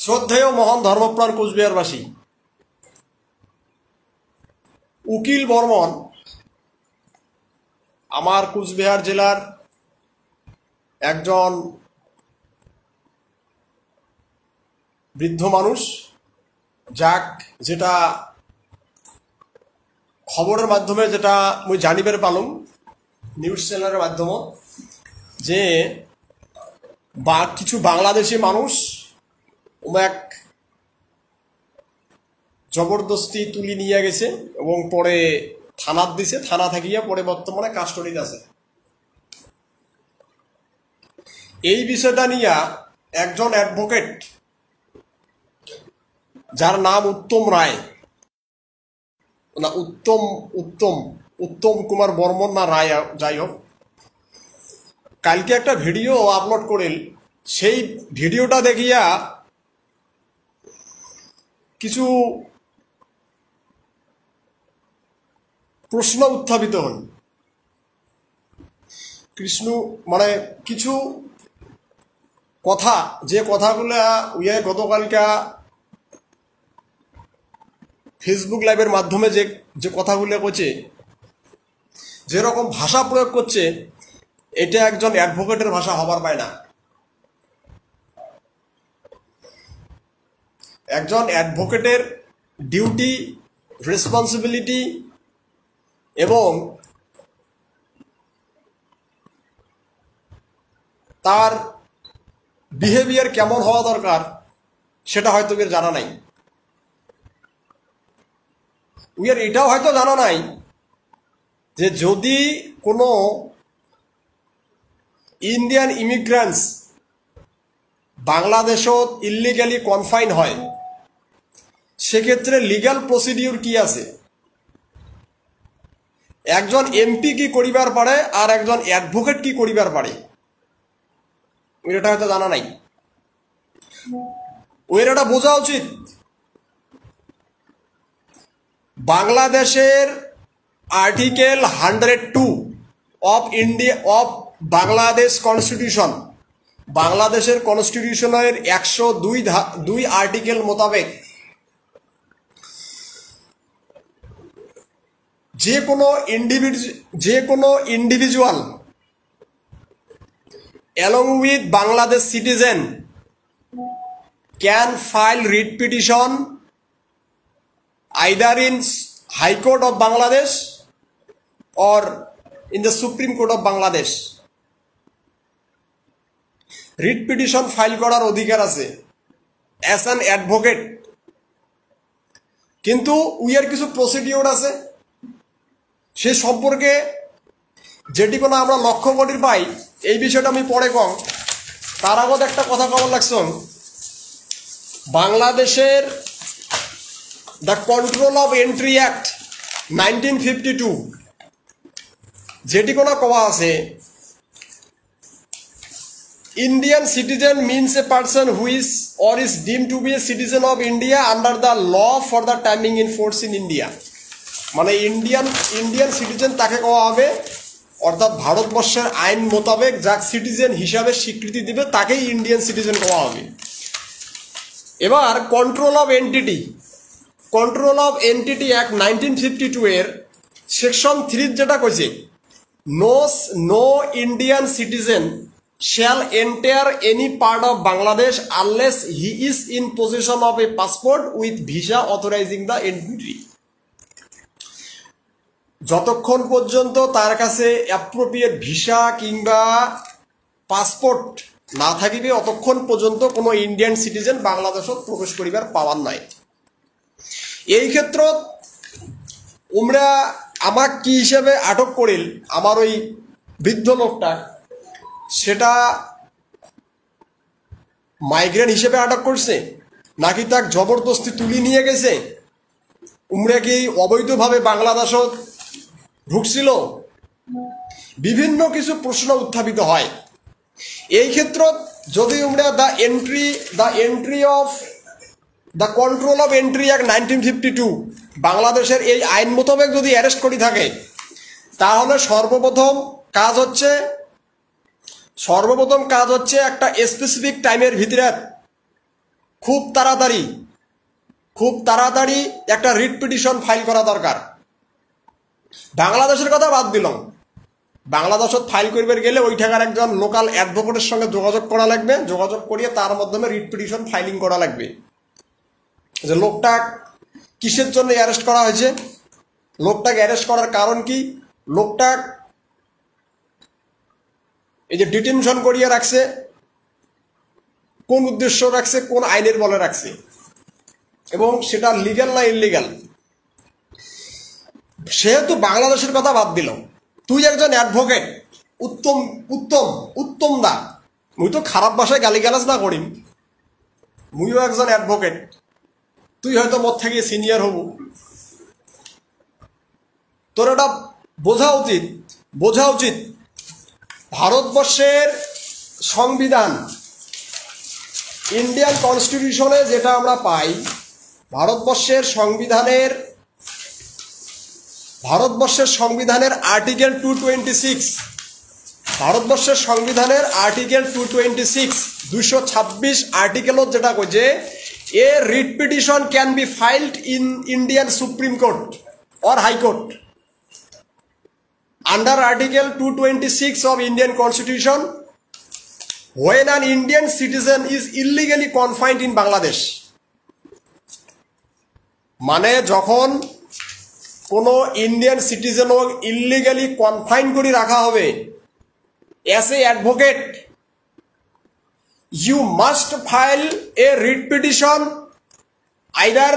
শ্রদ্ধেয় মহান ধর্মপ্রাণ কোচবিহারবাসী, উকিল বর্মন আমার কোচবিহার জেলার একজন বৃদ্ধ মানুষ, যাক যেটা খবরের মাধ্যমে যেটা মুই জানিবার পালুম নিউজ চ্যানেলের মাধ্যমে যে কিছু বাংলাদেশি মানুষ এক জবরদস্তি তুলি নিয়ে গেছে এবং পরে থানাত দিছে, থানা থাকিয়া পরে বর্তমানে কাস্টডিত আছে। এই বিষয়টা নিয়ে একজন অ্যাডভোকেট যার নাম উত্তম রায়, না উত্তম কুমার বর্মন না রায়, যাই হোক, কালকে একটা ভিডিও আপলোড করেন। সেই ভিডিওটা দেখিয়া কিছু প্রশ্ন উত্থাপিত হন। কিছু কথা, যে কথাগুলা গতকালকা ফেসবুক লাইভের মাধ্যমে যে কথাগুলো করছে, যেরকম ভাষা প্রয়োগ করছে, এটা একজন অ্যাডভোকেটের ভাষা হবার পায় না। একজন অ্যাডভোকেটের ডিউটি, রেসপন্সিবিলিটি এবং তার বিহেভিয়ার কেমন হওয়া দরকার সেটা হয়তো এর জানা নাই। এটাও হয়তো জানা নাই যে যদি কোনো ইন্ডিয়ান ইমিগ্রেন্টস বাংলাদেশত ইলিগালি কনফাইন হয়, সেক্ষেত্রে লিগ্যাল প্রসিডিউর কি আছে, একজন এমপি কি করিবার পারে আর একজন অ্যাডভোকেট কি করিবার পারে, এটা হয়তো জানা নাই। এটা বোঝা উচিত। বাংলাদেশের আর্টিকেল 102 অফ বাংলাদেশ কনস্টিটিউশন, বাংলাদেশের কনস্টিটিউশনের 102 আর্টিকেল মোতাবেক যে কোনো individual along with Bangladesh citizen can file writ petition either in High Court of Bangladesh or in the Supreme Court of Bangladesh. Writ petition file করার অধিকার আছে অ্যাজ অ্যান অ্যাডভোকেট, কিন্তু কিছু procedure আছে সে সম্পর্কে যেটি কোনো আমরা লক্ষ্য করি পাই। এই বিষয়টা আমি পরে কম, তার আগত একটা কথা কবার লাগছন। বাংলাদেশের the control of entry act 1952 যেটি কোনো কওয়া আছে, Indian citizen means a person who is or is deemed to be a citizen of India under the law for the timing in force in India. মানে Indian citizen তাকে কওয়া হবে, অর্থাৎ ভারতবর্ষের আইন মোতাবেক যাকে সিটিজেন হিসাবে স্বীকৃতি দিবে তাকেই ইন্ডিয়ান সিটিজেন কওয়া হবে। এবার কন্ট্রোল অফ অ্যাক্ট 1952 এর সেকশন 3 যেটা কইছে, no Indian citizen shall enter any part of Bangladesh unless he is in possession of a passport with visa authorizing the entry. যতক্ষণ পর্যন্ত তার কাছে অ্যাপ্রোপ্রিয়েট ভিসা কিংবা পাসপোর্ট না থাকিবে, অতক্ষণ পর্যন্ত কোনো ইন্ডিয়ান সিটিজেন বাংলাদেশত প্রবেশ করিবার পাওয়ার নাই। এই ক্ষেত্রে আমাক কি হিসেবে আটক করিল আমার ওই বৃদ্ধ লোকটা, সেটা মাইগ্রেন্ট হিসেবে আটক করছে নাকি তাক জবরদস্তি তুলি নিয়ে গেছে, কি অবৈধভাবে বাংলাদেশত ঢুকছিল, বিভিন্ন কিছু প্রশ্ন উত্থাপিত হয়। এই ক্ষেত্রে যদি the entry of the control of entry act 1952 বাংলাদেশের এই আইন মোতাবেক যদি অ্যারেস্ট করি থাকে, তাহলে সর্বপ্রথম কাজ হচ্ছে একটা স্পেসিফিক টাইমের ভিতরে খুব তাড়াতাড়ি একটা রিট পিটিশন ফাইল করা দরকার। বাংলাদেশের কথা বাদ দিলাম, বাংলাদেশত ফাইল করবার গেলে ওই ঠাকার একজন লোকাল অ্যাডভোকেটের সঙ্গে যোগাযোগ করা লাগবে, যোগাযোগ করিয়ে তার মাধ্যমে রিট পিটিশন ফাইলিং করা লাগবে। যে লোকটা কিসের জন্য অ্যারেস্ট করা হয়েছে, লোকটাকে অ্যারেস্ট করার কারণ কি, লোকটা এই যে ডিটেনশন করিয়ে রাখছে কোন উদ্দেশ্য রাখছে, কোন আইনের বলে রাখছে, এবং সেটা লিগ্যাল না ইললিগ্যাল। সেহেতু বাংলাদেশের কথা বাদ দিল, তুই একজন অ্যাডভোকেট, উত্তম দা, মুই তো খারাপ ভাষায় গালিগালাজ না করিম, মুইও একজন অ্যাডভোকেট, তুই হয়তো মোর থেকে সিনিয়র হব, তোর এটা বোঝা উচিত ভারতবর্ষের সংবিধান, ইন্ডিয়ান কনস্টিটিউশনে যেটা আমরা পাই, ভারতবর্ষের সংবিধানের আর্টিকেল 226, ভারতবর্ষের সংবিধানের আর্টিকেল 226 226 আর্টিকেলত যেটা কইছে, a writ petition can be filed in Indian supreme court or high court under article 226 of Indian Constitution when an Indian citizen is illegally confined in Bangladesh। মানে যখন কোনো ইন্ডিয়ান সিটিজেন ইলিগালি কনফাইন করে রাখা হবে, as a advocate you must file a writ petition either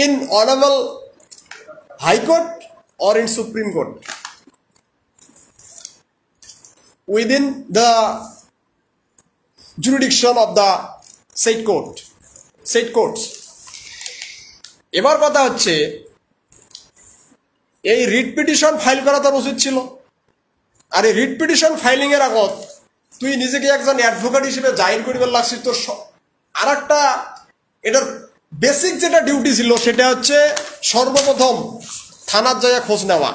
in Honorable High Court or in Supreme Court within the jurisdiction of the said courts। এবার কথা হচ্ছে, এই রিট পিটিশন ফাইল করা তোর উচিত ছিল। আর এই রিট পিটিশন ফাইলিং এর আগত তুই নিজেকে একজন অ্যাডভোকেট হিসেবে জাহির করিবার লাগছিস। তোর আর একটা এটার বেসিক যেটা ডিউটি ছিল সেটা হচ্ছে সর্বপ্রথম থানার জায়গা খোঁজ নেওয়া,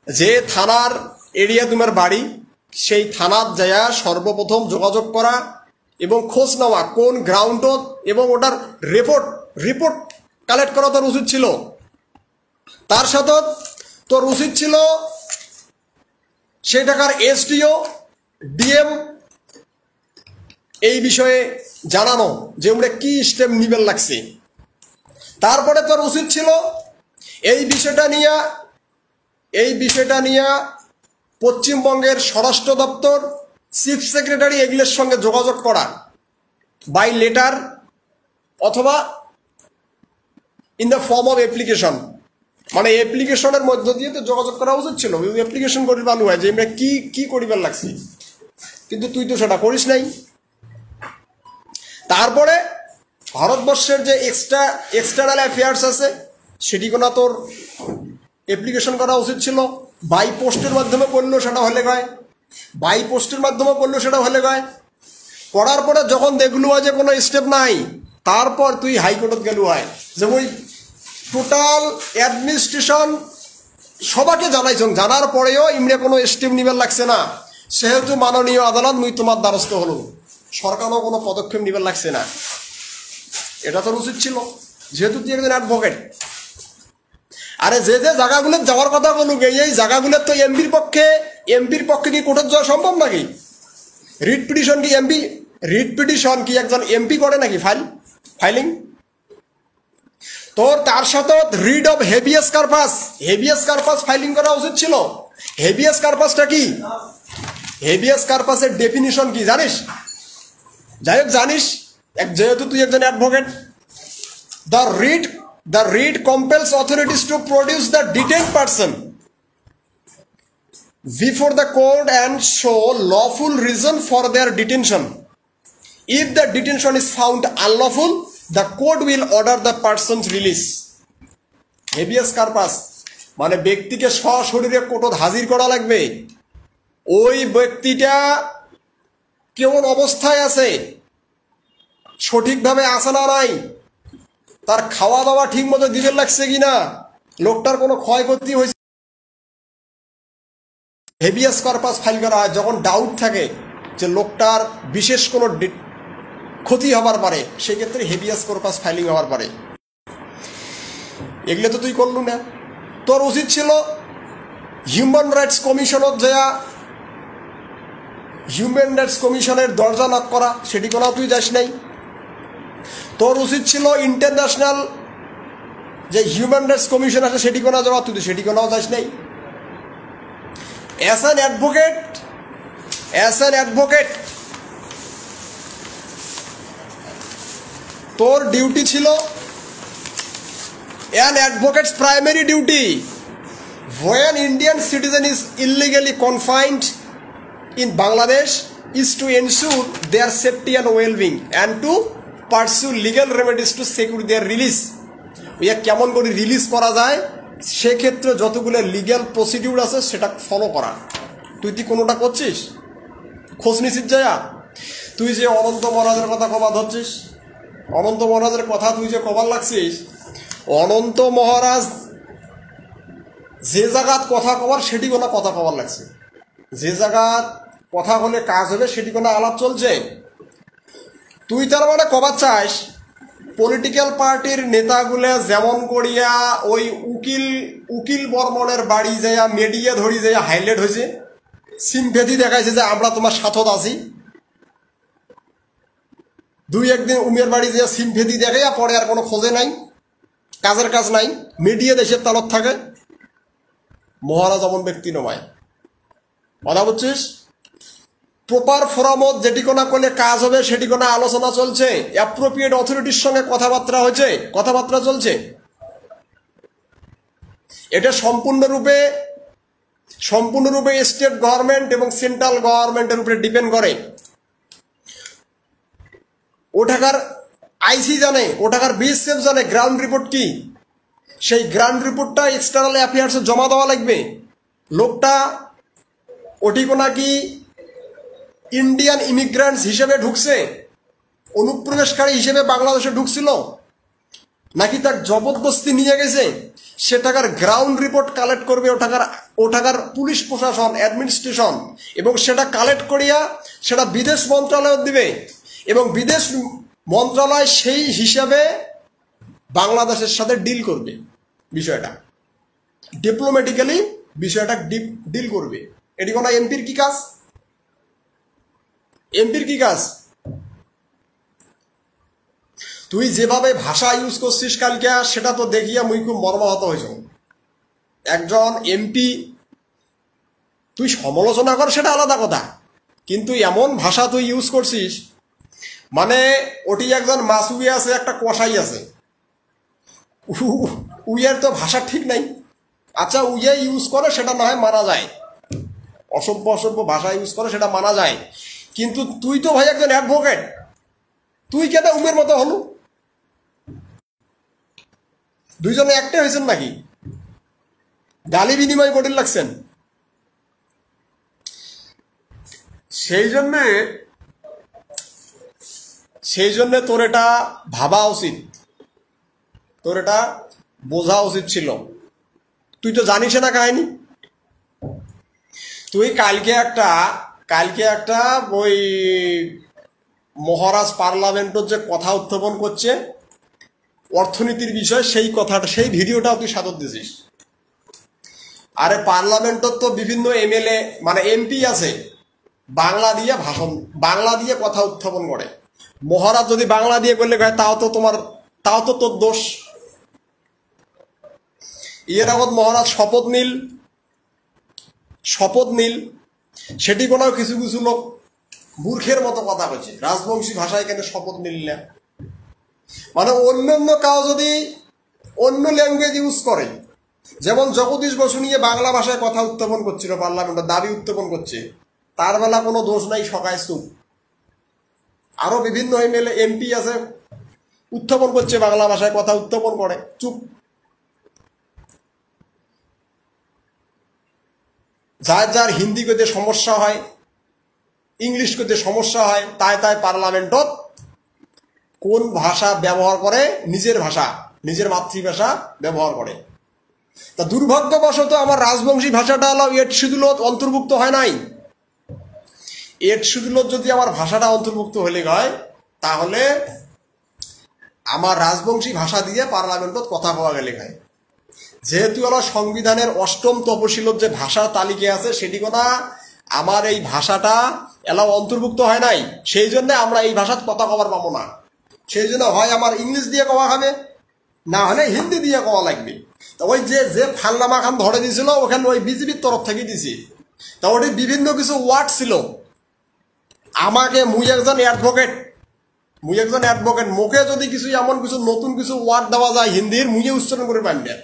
যে থানার এরিয়া তোমার বাড়ি, সেই থানার জায়গা সর্বপ্রথম যোগাযোগ করা এবং খোঁজ নেওয়া কোন গ্রাউন্ডত, এবং ওটার রিপোর্ট কালেক্ট করা তোর উচিত ছিল। তার সাথে তোর উচিত ছিল সেই টাকার এসডিও ডিএম এই বিষয়ে জানানো যে আমরা কি স্টেপ নিবেন লাগছে। তারপরে তোর উচিত ছিল এই বিষয়টা নিয়ে পশ্চিমবঙ্গের স্বরাষ্ট্র দপ্তর, চিফ সেক্রেটারি এগুলোর সঙ্গে যোগাযোগ করা বাই লেটার অথবা in the form of application. মানে অ্যাপ্লিকেশনের মধ্য দিয়ে তো যোগাযোগ করা উচিত ছিল, অ্যাপ্লিকেশন করির ভালো হয় যে আমরা কি করিবার লাগছি, কিন্তু তুই তো সেটা করিস নাই। তারপরে ভারতবর্ষের যে এক্সটার্নাল অ্যাফেয়ার্স আছে সেটি কোনো তোর অ্যাপ্লিকেশন করা উচিত ছিল। বাই পোস্টের মাধ্যমে করলেও সেটা হলে গয়, করার পরে যখন দেখলু হয় যে কোনো স্টেপ নাই, তারপর তুই হাইকোর্টত গেলু হয় যে ওই টোটাল অ্যাডমিনিস্ট্রেশন সবাকে জানাইছেন, জানার পরেও ইমরে কোনো স্টেপ নিবার লাগছে না, সেহেতু মাননীয় আদালত মুই তোমার দ্বারস্থ হলো, সরকারও কোনো পদক্ষেপ নিবার লাগছে না। এটা তোর উচিত ছিল, যেহেতু তুই একজন অ্যাডভোকেট। আরে যে জায়গাগুলো যাওয়ার কথা বলুক, এই জায়গাগুলো তো এমপির পক্ষে কি কোর্টে যাওয়া সম্ভব নাকি? রিট পিটিশন কি একজন এমপি করে নাকি ফাইলিং? তোর তার সাথে রিড অফ হেভিয়াস কার্পাস ফাইলিং করা উচিত ছিল। হেভিয়াস কার্পাসটা কি? হেভিয়াস কার্পাসের ডেফিনিশন কি জানিস? যাই হোক জানিস, যেহেতু তুই একজন advocate, the writ compels authorities to produce the detained person before the court and show lawful reason for their detention. If the detention is found unlawful, the court will order the person's release. Habeas corpus মানে ব্যক্তিকে সশরীরে কোর্টত হাজির করা লাগবে। ওই ব্যক্তিটা কেমন অবস্থায় আছে, সঠিকভাবে আছে না নাই, তার খাওয়া দাওয়া ঠিক মতো দিতে লাগছে কিনা, লোকটার কোনো ক্ষয়ক্ষতি হয়েছে। হেভিয়াস কর্পাস ফাইল করা হয় যখন ডাউট থাকে যে লোকটার বিশেষ কোনো ক্ষতি হবার পারে, সেক্ষেত্রে হেভিয়াস কর্পাস ফাইলিং হবার পারে। এগুলো তো তুই করলু না। তোর উচিত ছিল হিউম্যান রাইটস কমিশনত যা হিউম্যান রাইটস কমিশনের দরজা নক করা, সেটি কোনাও তুই যাস নাই। তোর উচিত ছিল ইন্টারন্যাশনাল যে হিউম্যান রাইটস কমিশন আছে সেটি কোনা যাওয়া, তুই তো সেটি কোনাও যাস নাই। অ্যাজ অ্যান অ্যাডভোকেট তোর ডিউটি ছিল, an advocate's primary duty when Indian citizen is illegally confined in Bangladesh is to ensure their safety and well-being and to pursue legal remedies to secure their release. ইয়া কেমন করে release করা যায় সেক্ষেত্রে যতগুলো legal procedure আছে সেটা follow করা। তুই কোনোটা করছিস? খোঁজ নিছিস যায়া? তুই যে অনন্ত মহারাজের কথা কবা ধরছিস, অনন্ত মহারাজের কথা তুই যে কবার লাগছিস, অনন্ত মহারাজ যে জায়গাত কথা কবার সেটি কোনো কথা কবার লাগছে, যে জায়গাত কথা হলে কাজ হবে সেটি কোনো আলাপ চলছে। তুই তার মানে কবার চাস পলিটিক্যাল পার্টির নেতাগুলো যেমন করিয়া ওই উকিল বর্মনের বাড়ি যাইয়া মিডিয়া ধরি যাইয়া হাইলাইট হয়েছে, সিম্পেথি দেখাইছে যে আমরা তোমার সাথত আছি, দুই একদিন উমের বাড়ি যাইয়া সিম্পেথি দেখাইয়া পরে আর কোনো খোঁজে নাই, কাজের কাজ নাই, মিডিয়া দেশের তালত থাকে। মহারাজ অমন ব্যক্তি নয়, কথা বুঝছিস? প্রপার ফোরামত যেটি কোনা করলে কাজ হবে সেটি কোনা আলোচনা চলছে, অ্যাপ্রোপ্রিয়েট অথরিটির সঙ্গে কথাবার্তা চলছে। এটা সম্পূর্ণরূপে স্টেট গভর্নমেন্ট এবং সেন্ট্রাল গভর্নমেন্টের উপরে ডিপেন্ড করে। ওঠাকার আইসি জানে, ওঠাকার বিএসএফ জানে গ্রাউন্ড রিপোর্ট কি, সেই গ্রাউন্ড রিপোর্টটা এক্সটার্নাল অ্যাফেয়ার্সে জমা দেওয়া লাগবে। লোকটা ওটি কোনা কি ইন্ডিয়ান ইমিগ্রান্টস হিসেবে ঢুকছে, অনুপ্রবেশকারী হিসেবে বাংলাদেশে ঢুকছিল, নাকি তার জবরদস্তি নিয়ে গেছে, সে টাকার গ্রাউন্ড রিপোর্ট কালেক্ট করবে ওঠাকার পুলিশ প্রশাসন অ্যাডমিনিস্ট্রেশন, এবং সেটা কালেক্ট করিয়া সেটা বিদেশ মন্ত্রণালয় দিবে, এবং বিদেশ মন্ত্রণালয় সেই হিসাবে বাংলাদেশের সাথে ডিল করবে, বিষয়টা ডিপ্লোম্যাটিক্যালি বিষয়টা ডিল করবে। এটি কোনো এমপির কি কাজ? তুই যেভাবে ভাষা ইউজ করছিস কালকে, সেটা তো দেখিয়া মুই খুব মর্মাহত হয়েছ। একজন এমপি তুই সমালোচনা কর সেটা আলাদা কথা, কিন্তু এমন ভাষা তুই ইউজ করছিস, মানে ওটি একজন মাসুই আছে, একটা কষাই আছে, উইয়ের তো ভাষা ঠিক নাই। আচ্ছা, উইয়ে ইউজ করে সেটা না হয় মানা যায়, অসভ্য ভাষা ইউজ করে সেটা মানা যায়, কিন্তু তুই তো ভাই একজন অ্যাডভোকেট, তুই কেন উমের মতো হলু? দুইজনে একটাই হয়েছেন নাকি? গালি বিনিময় কঠিন লাগছেন। সেই জন্যে তোর এটা ভাবা উচিত, তোর এটা বোঝা উচিত ছিল। তুই তো জানিস না কাহিনী। তুই কালকে একটা ওই মহারাজ পার্লামেন্টের যে কথা উত্থাপন করছে অর্থনীতির বিষয়, সেই ভিডিওটাও তুই সাদর দিছিস। আরে পার্লামেন্টের তো বিভিন্ন এমএলএ মানে এমপি আছে, বাংলা দিয়ে কথা উত্থাপন করে। মহারাজ যদি বাংলা দিয়ে করলে তাও তো তোর দোষ। এরকম মহারাজ শপথ নীল সেটি কোনো কিছু লোক মূর্খের মতো কথা বলছে, রাজবংশী ভাষায় কেন শপথ নিল না? মানে অন্য কাউ যদি অন্য ল্যাঙ্গুয়েজ ইউজ করে, যেমন জগদীশ বসু নিয়ে বাংলা ভাষায় কথা উত্থাপন করছিল, পার্লামেন্টে দাবি উত্থাপন করছে, তার বেলা কোনো দোষ নাই, সকায় চুপ। আরো বিভিন্ন এমএলএ এমপি আছে উত্থাপন করছে, বাংলা ভাষায় কথা উত্থাপন করে, চুপ। যার হিন্দি করতে সমস্যা হয়, ইংলিশ করতে সমস্যা হয়, তাই পার্লামেন্টত কোন ভাষা ব্যবহার করে? নিজের মাতৃভাষা ব্যবহার করে। তা দুর্ভাগ্যবশত আমার রাজবংশী ভাষাটা এর শিডিউলত অন্তর্ভুক্ত হয় নাই। এর শিডিউলত যদি আমার ভাষাটা অন্তর্ভুক্ত হলে হয় তাহলে আমার রাজবংশী ভাষা দিয়ে পার্লামেন্টত কথা কওয়া গেলে হয়। যেহেতু হলো সংবিধানের 8ম তফসিলত যে ভাষার তালিকা আছে সেটি কোনা আমার এই ভাষাটা এলাও অন্তর্ভুক্ত হয় নাই, সেই জন্য আমরা এই ভাষাত কথা কবার পাবো না। সেই জন্য হয় আমার ইংলিশ দিয়ে কওয়া হবে, না হলে হিন্দি দিয়ে কওয়া লাগবে। তো ওই যে ফালনামা খান ধরে দিয়েছিল ওখানে ওই বিজেপির তরফ থেকে দিছি। তা ওটি বিভিন্ন কিছু ওয়ার্ড ছিল, আমাকে মুই একজন অ্যাডভোকেট মুখে যদি কিছু এমন কিছু নতুন কিছু ওয়ার্ড দেওয়া যায় হিন্দির, মুয়ে উচ্চারণ করে পান না,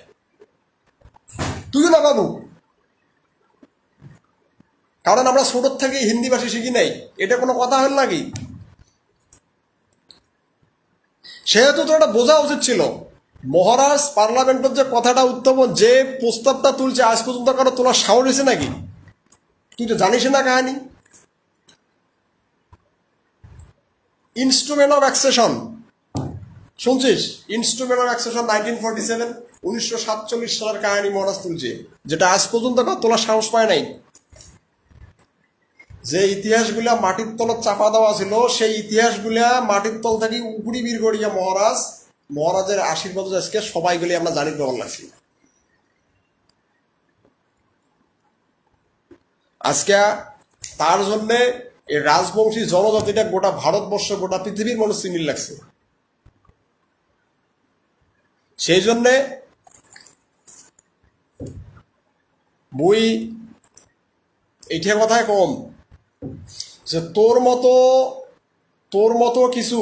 তুইও না বাবু। কারণ আমরা ছোটোর থেকে হিন্দি ভাষী শিখি নাই, এটা কোনো কথা হল নাকি? সেহেতু তো এটা বোঝা উচিত ছিল। মহারাজ পার্লামেন্টের যে কথাটা উত্থাপন, যে প্রস্তাবটা তুলছে, আজ পর্যন্ত কারো তোলার সাহস হয়েছে নাকি? তুই তো জানিস না কাহিনী। ইনস্ট্রুমেন্ট অফ অ্যাকসেশন শুনছিস? ইনস্ট্রুমেন্ট অফ অ্যাকসেশন 1947 1947 সালের কাহিনী মহারাজ তুলছে, যেটা আজ পর্যন্ত কারো তোলার সাহস পায় নাই। যে ইতিহাসগুলা মাটির তলত চাপা দেওয়া ছিল, সেই ইতিহাসগুলা মাটির তল থেকে উপরি বীর করিয়া মহারাজের আশীর্বাদ আজকে সবাইগুলি আমরা জানি গ্রহণ লাগছি। আজকে তার জন্যে এই রাজবংশী জনজাতিটা গোটা ভারতবর্ষ, গোটা পৃথিবীর মানুষ চিনিল লাগছে। সেই জন্যে বই এইটা কথায় কম যে তোর মতো কিছু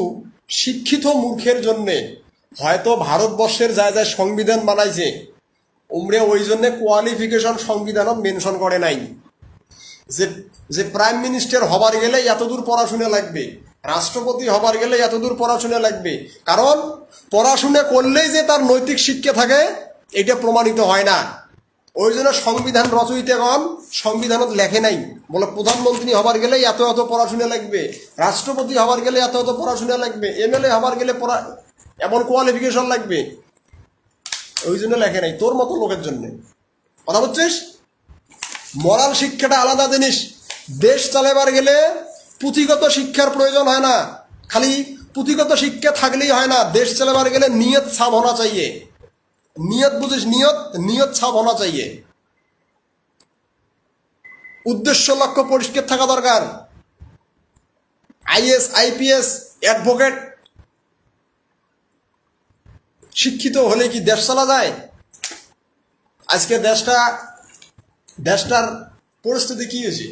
শিক্ষিত মূর্খের জন্যে হয়তো ভারতবর্ষের যা যা সংবিধান বানাইছে উমরে ওই জন্যে কোয়ালিফিকেশন সংবিধানত মেনশন করে নাই যে প্রাইম মিনিস্টার হবার গেলে এতদূর পড়াশোনা লাগবে, রাষ্ট্রপতি হবার গেলে এতদূর পড়াশোনা লাগবে। কারণ পড়াশোনা করলেই যে তার নৈতিক শিক্ষা থাকে এটা প্রমাণিত হয় না। ওই জন্য সংবিধান রচয়িতাগণ সংবিধানত লেখে নাই বলে প্রধানমন্ত্রী হবার গেলে এত এত পড়াশোনা লাগবে, রাষ্ট্রপতি হবার গেলে এত এত পড়াশোনা লাগবে, এমএলএ হবার গেলে এমন কোয়ালিফিকেশন লাগবে, ওই জন্য লেখে নাই তোর মতো লোকের জন্য। কথা বলছিস? মরাল শিক্ষাটা আলাদা জিনিস। দেশ চালাবার গেলে পুঁথিগত শিক্ষার প্রয়োজন হয় না, খালি পুঁথিগত শিক্ষা থাকলেই হয় না। দেশ চালাবার গেলে নিয়ত ছাপ হোনা চাইয়ে, নিয়ত বুঝিস? নিয়ত ছাপ হোনা চাইয়ে, উদ্দেশ্য লক্ষ্য পরিষ্কার থাকা দরকার। আইএস আইপিএস অ্যাডভোকেট শিক্ষিত হলে কি দেশ চালা যায়? আজকে দেশটার পরিস্থিতি কি হয়েছে,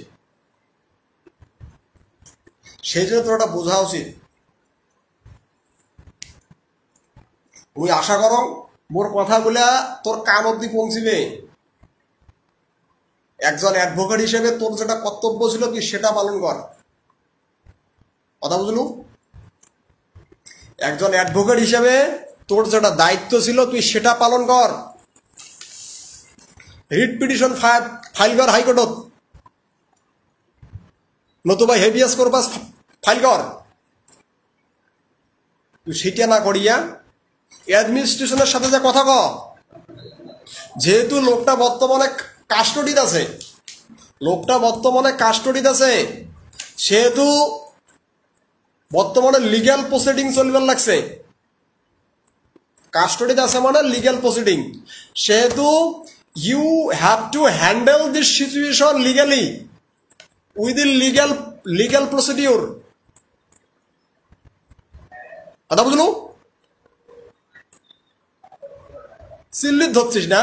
সেই জন্য তোর এটা বোঝা উচিত। মুই আশা করং মোর কথাগুলা তোর কান অব্দি পৌঁছিবে। একজন অ্যাডভোকেট হিসেবে তোর যেটা কর্তব্য ছিল তুই সেটা পালন কর। কথা বুঝলু? একজন অ্যাডভোকেট হিসেবে তোর যেটা দায়িত্ব ছিল তুই সেটা পালন কর। রিট পিটিশন ফাইল কর হাইকোর্টত, নতুবা হেভিয়াস কর্পাস ফাইল কর। তুই সেটা না করিয়া অ্যাডমিনিস্ট্রেশনের সাথে যে কথা ক। যেহেতু লোকটা বর্তমানে কাস্টডিত আছে, সেহেতু বর্তমানে লিগ্যাল প্রসিডিং চলবার লাগছে। কাস্টডিত আছে মানে লিগ্যাল প্রসিডিং, সেহেতু you have to handle this situation legally within legal procedure. কথা বুঝলু? চিল্লিত ধরছিস না?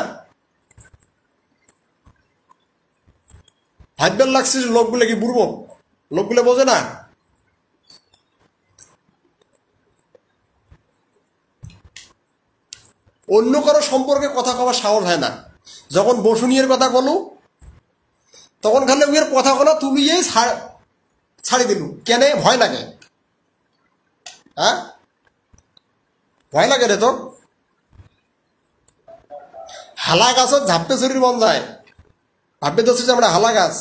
ভাববার লাগছিস লোকগুলো কি বুড়বো? লোকগুলো বোঝে না। অন্য কারো সম্পর্কে কথা কওয়ার সাহস হয় না। যখন বসুনিয়ার কথা বলো তখন খালি উইয়ের কথা বলা তুলিয়েই ছাড়ি দিলু। কেন? ভয় লাগে। হ্যাঁ, ভয় লাগে রে তোর। হালা গাছত ঝাপটে চুরির মন যায়, ভাববে ধরছিস আমরা হালা গাছ।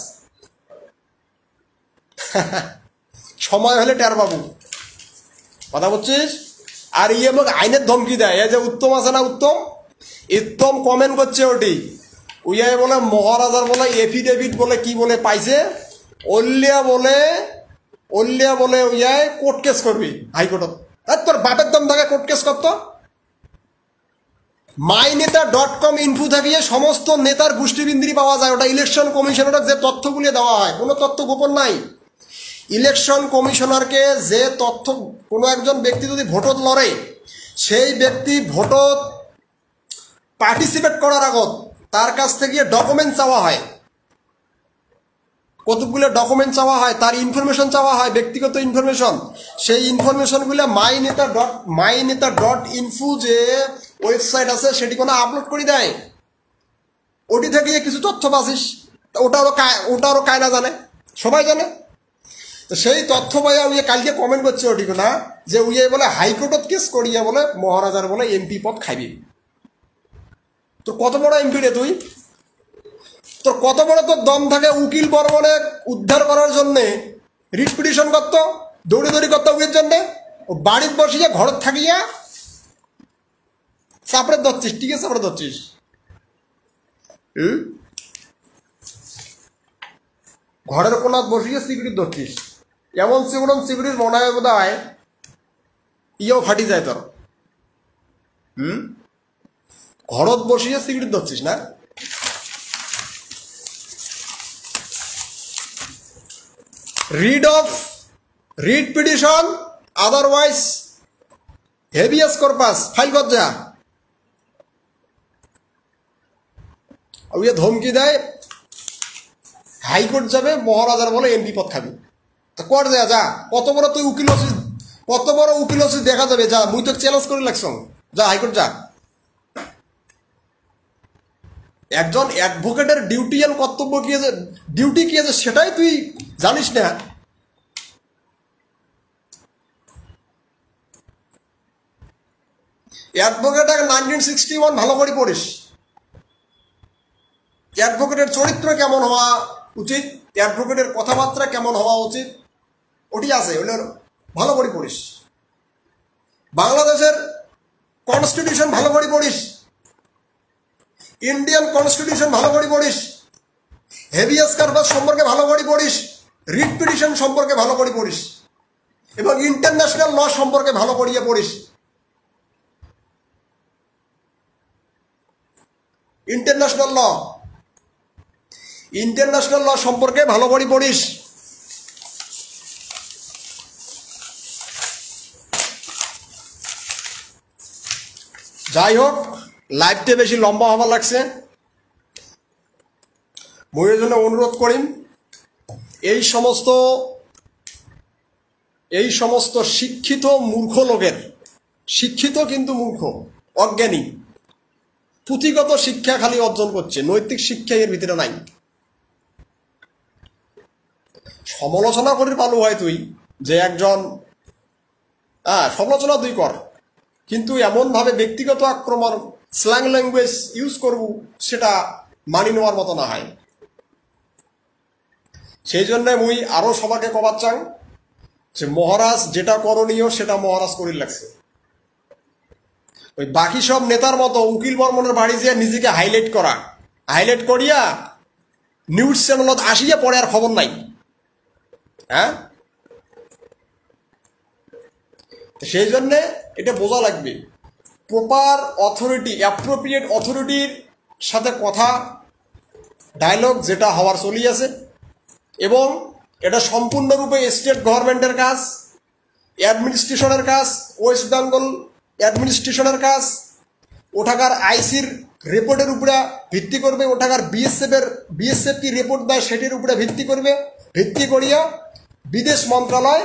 সময় হলে টের পাবো। কথা বলছিস? আর ইয়ে মোক আইনের ধমকি দেয়। এই যে উত্তম আছে না, উত্তম কমেন্ট করছে ওটি, উইয়াই বলে মহারাজার বলে এফিডেভিট বলে কি বলে পাইছে, অল্লিয়া বলে ওল্লিয়া বলে ইয়ায় কোর্ট কেস করবি হাইকোর্টত। আর তোর বাপের দম থাকে কোর্ট কেস করতো। mynetar.com ইনফো থাকিয়ে সমস্ত নেতার গোষ্ঠীবিন্দিরি পাওয়া যায়। ওটা ইলেকশন কমিশনারের যে তথ্যগুলি দেওয়া হয়, কোনো তথ্য গোপন নাই। ইলেকশন কমিশনারকে যে তথ্য, কোনো একজন ব্যক্তি যদি ভোটত লড়ে, সেই ব্যক্তি ভোটত পার্টিসিপেট করার আগত তার কাছ থেকে ডকুমেন্ট চাওয়া হয়, কতগুলো ডকুমেন্ট চাওয়া হয়, তার ইনফরমেশন চাওয়া হয়, ব্যক্তিগত ইনফরমেশন। সেই ইনফরমেশনগুলো mynetar.info যে ওয়েবসাইট আছে সেটি কোনো আপলোড করে দেয়। ওটি থেকে কিছু তথ্য পাচ্ছিস, ওটারও কায়না জানে, সবাই জানে। তো সেই তথ্য পাইয়া উইয়ে কালকে কমেন্ট করছে ওটি না, যে উইয়ে বলে হাইকোর্টত কেস করিয়া বলে মহারাজার বলে এমপি পদ খাইবি। তোর কত বড় এমপি রে তুই? তোর কত বড় তোর দম থাকে উকিল বর্মনে উদ্ধার করার জন্যে রিট পিটিশন করতো, দৌড়ি করতো উইয়ের জন্যে। ও বাড়ির বসিয়া ঘরত থাকিয়া চাপড়ে ধরছিস, ঠিক আছে, চাপড়ে ধরছিস। ঘরের কোনাত বসিয়ে সিকিউরিটি ধরছিস, এমন সিকিউরিটির মনে হয় বোধ হয় ইয়েও ফাটি যায় তোর। ঘরত বসিয়ে সিকিউরিটি ধরছিস না? Writ petition otherwise habeas corpus file কর যা। ওই ধমকি দেয় হাইকোর্ট যাবে, মহারাজার বলে এমপি পদ খাবি। তা কর যা, যা। কত বড় তুই উকিল আছিস, কত বড় উকিল আছিস দেখা যাবে। যা, মুই তো চ্যালেঞ্জ করে লাগছ, যা হাইকোর্ট যা। একজন অ্যাডভোকেটের ডিউটি এন্ড কর্তব্য কি আছে, ডিউটি কি আছে সেটাই তুই জানিস না। অ্যাডভোকেট 1961 ভালো করে পড়িস। অ্যাডভোকেটের চরিত্র কেমন হওয়া উচিত, অ্যাডভোকেটের কথাবার্তা কেমন হওয়া উচিত, ওটি আছে, ওগুলো ভালো করে পড়িস। বাংলাদেশের কনস্টিটিউশন ভালো করে পড়িস, ইন্ডিয়ান কনস্টিটিউশন ভালো করে পড়িস, হেভিয়াস কর্পাস সম্পর্কে ভালো করে পড়িস, রিট পিটিশন সম্পর্কে ভালো করে পড়িস, এবং ইন্টারন্যাশনাল ল সম্পর্কে ভালো করিয়ে পড়িস। ইন্টারন্যাশনাল ল সম্পর্কে ভালো করে পড়িস। যাই হোক, লাইভটা বেশি লম্বা হবার লাগছে। বইয়ের জন্য অনুরোধ করিম, এই সমস্ত শিক্ষিত মূর্খ লোকের, শিক্ষিত কিন্তু মূর্খ, অজ্ঞানী, পুঁথিগত শিক্ষা খালি অর্জন করছে, নৈতিক শিক্ষা এর ভিতরে নাই। সমালোচনা করির পালু হয় তুই, যে একজন সমালোচনা তুই কর, কিন্তু এমনভাবে ব্যক্তিগত আক্রমণ, স্ল্যাং ল্যাঙ্গুয়েজ ইউজ করবো, সেটা মানি নেওয়ার মতো না হয়। সেই জন্য মুই আরো সবাইকে কবার চাং যে মহারাজ যেটা করণীয় সেটা মহারাজ করির লাগছে। ওই বাকি সব নেতার মতো উকিল বর্মনের বাড়ি যে নিজেকে হাইলাইট করিয়া নিউজ চ্যানেলত আসিয়া পরে আর খবর নাই। হ্যাঁ, সেই জন্যে এটা বোঝা লাগবে, প্রপার অথরিটি, অ্যাপ্রোপ্রিয়েট অথরিটির সাথে কথা ডায়লগ যেটা হওয়ার চলি আছে, এবং এটা সম্পূর্ণরূপে স্টেট গভর্নমেন্টের কাজ, অ্যাডমিনিস্ট্রেশনের কাজ, ওয়েস্ট বেঙ্গল অ্যাডমিনিস্ট্রেশনের কাজ। ওঠাকার আইসির রিপোর্টের উপরে ভিত্তি করবে, ওঠাকার বিএসএফ কি রিপোর্ট দেয় সেটির উপরে ভিত্তি করিয়া বিদেশ মন্ত্রণালয়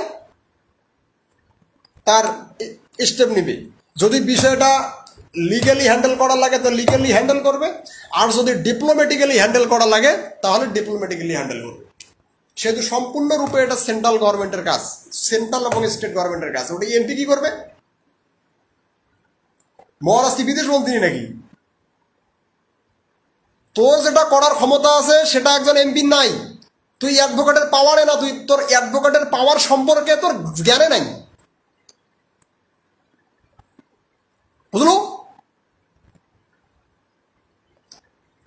তার স্টেপ নেবে। যদি বিষয়টা লিগালি হ্যান্ডেল করা লাগে তো লিগালি হ্যান্ডেল করবে, আর যদি ডিপ্লোম্যাটিক্যালি হ্যান্ডেল করা লাগে তাহলে ডিপ্লোম্যাটিক্যালি হ্যান্ডেল করবে। সেহেতু সম্পূর্ণরূপে এটা সেন্ট্রাল গভর্নমেন্টের কাজ, সেন্ট্রাল এবং স্টেট গভর্নমেন্টের কাজ। ওটা এমপি কি করবে? মহারাজ কি বিদেশ মন্ত্রী নাকি? তোর যেটা করার ক্ষমতা আছে সেটা একজন এমপি নাই। তুই অ্যাডভোকেটের পাওয়ারে না, তুই তোর অ্যাডভোকেটের পাওয়ার সম্পর্কে তোর জ্ঞানে নাই, বুঝলো?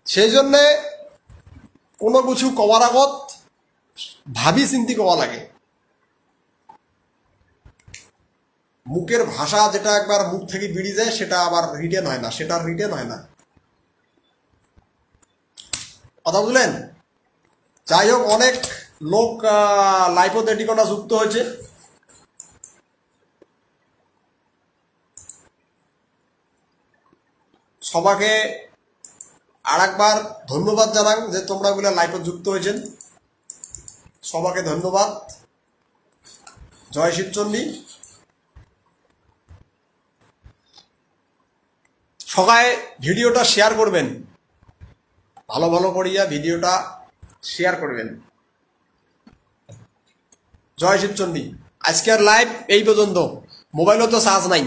সেই জন্যে কোনো কিছু কওয়ার আগত ভাবি চিন্তি কওয়া লাগে। মুখের ভাষা যেটা একবার মুখ থেকে বেরিয়ে যায় সেটা আবার রিটেন হয় না, সেটা রিটেন হয় না। কথা বুঝলেন? যাই হোক, অনেক লোক লাইপোথেটিকনা যুক্ত হয়েছে। সবাকে আর একবার ধন্যবাদ জানান যে তোমরা গুলো লাইভে যুক্ত হয়েছেন। সবাকে ধন্যবাদ। জয় শিবচণ্ডী। সবাই ভিডিওটা শেয়ার করবেন, ভালো ভালো করিয়া ভিডিওটা শেয়ার করবেন। জয় শিবচণ্ডী। আজকের লাইভ এই পর্যন্ত। মোবাইলও তো চার্জ নাই।